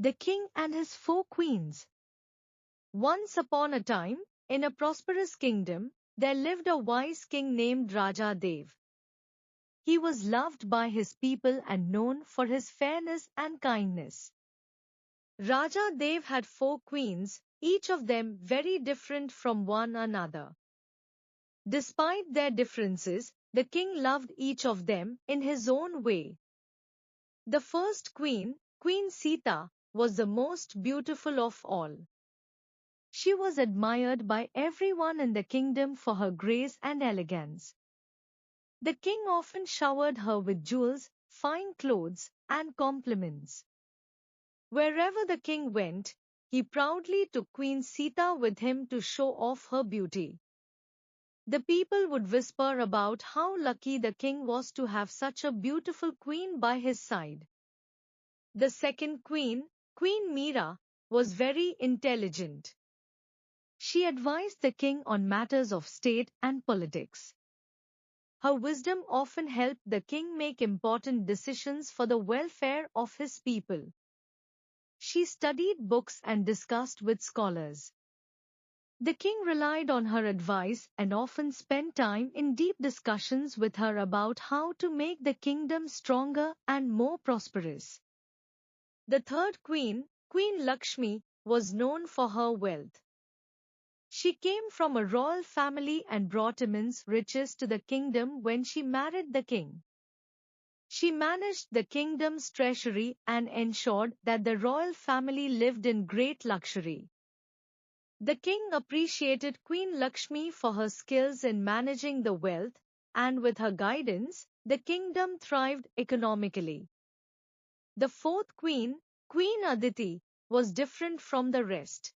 The King and His Four Queens. Once upon a time, in a prosperous kingdom, there lived a wise king named Raja Dev. He was loved by his people and known for his fairness and kindness. Raja Dev had four queens, each of them very different from one another. Despite their differences, the king loved each of them in his own way. The first queen, Queen Sita, was the most beautiful of all. She was admired by everyone in the kingdom for her grace and elegance. The king often showered her with jewels, fine clothes, and compliments. Wherever the king went, he proudly took Queen Sita with him to show off her beauty. The people would whisper about how lucky the king was to have such a beautiful queen by his side. The second queen, Queen Meera, was very intelligent. She advised the king on matters of state and politics. Her wisdom often helped the king make important decisions for the welfare of his people. She studied books and discussed with scholars. The king relied on her advice and often spent time in deep discussions with her about how to make the kingdom stronger and more prosperous. The third queen, Queen Lakshmi, was known for her wealth. She came from a royal family and brought immense riches to the kingdom when she married the king. She managed the kingdom's treasury and ensured that the royal family lived in great luxury. The king appreciated Queen Lakshmi for her skills in managing the wealth, and with her guidance, the kingdom thrived economically. The fourth queen, Queen Aditi, was different from the rest.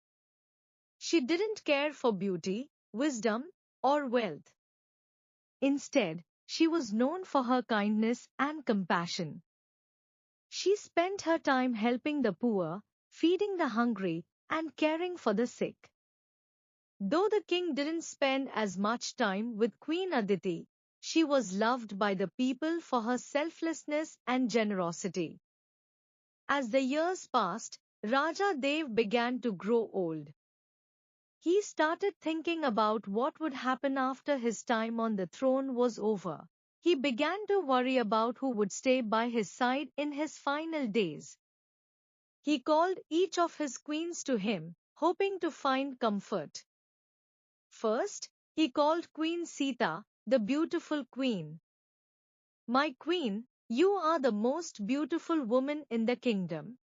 She didn't care for beauty, wisdom, or wealth. Instead, she was known for her kindness and compassion. She spent her time helping the poor, feeding the hungry, and caring for the sick. Though the king didn't spend as much time with Queen Aditi, she was loved by the people for her selflessness and generosity. As the years passed, Raja Dev began to grow old. He started thinking about what would happen after his time on the throne was over. He began to worry about who would stay by his side in his final days. He called each of his queens to him, hoping to find comfort. First, he called Queen Sita, the beautiful queen. "My queen, you are the most beautiful woman in the kingdom.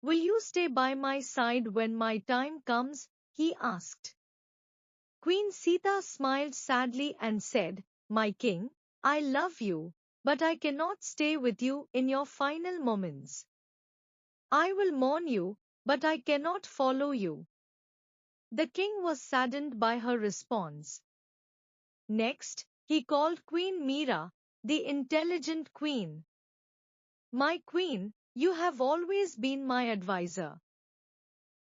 Will you stay by my side when my time comes?" he asked. Queen Sita smiled sadly and said, "My king, I love you, but I cannot stay with you in your final moments. I will mourn you, but I cannot follow you." The king was saddened by her response. Next, he called Queen Meera, the intelligent queen. "My queen, you have always been my advisor.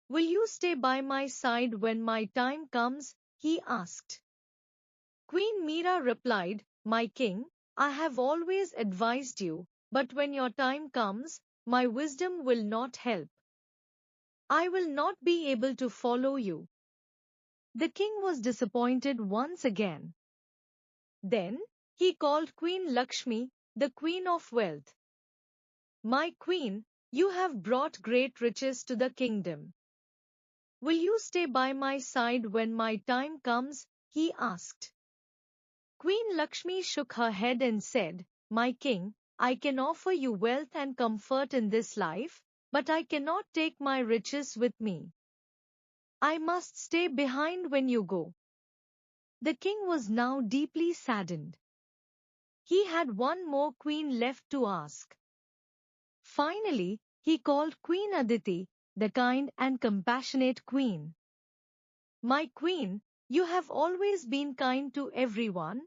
Will you stay by my side when my time comes?" he asked. Queen Meera replied, "My king, I have always advised you, but when your time comes, my wisdom will not help. I will not be able to follow you." The king was disappointed once again. Then, he called Queen Lakshmi, the queen of wealth. "My queen, you have brought great riches to the kingdom. Will you stay by my side when my time comes?" he asked. Queen Lakshmi shook her head and said, "My king, I can offer you wealth and comfort in this life, but I cannot take my riches with me. I must stay behind when you go." The king was now deeply saddened. He had one more queen left to ask. Finally, he called Queen Aditi, the kind and compassionate queen. "My queen, you have always been kind to everyone.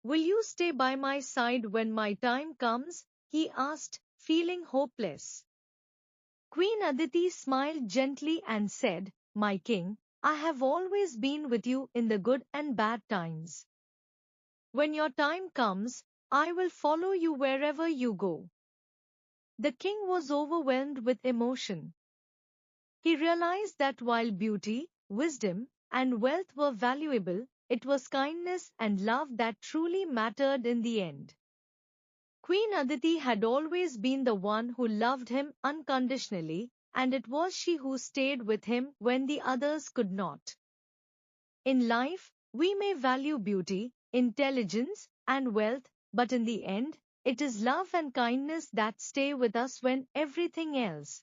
Will you stay by my side when my time comes?" he asked, feeling hopeless. Queen Aditi smiled gently and said, "My king, I have always been with you in the good and bad times. When your time comes, I will follow you wherever you go." The king was overwhelmed with emotion. He realized that while beauty, wisdom, and wealth were valuable, it was kindness and love that truly mattered in the end. Queen Aditi had always been the one who loved him unconditionally, and it was she who stayed with him when the others could not. In life, we may value beauty, intelligence, and wealth, but in the end, it is love and kindness that stay with us when everything else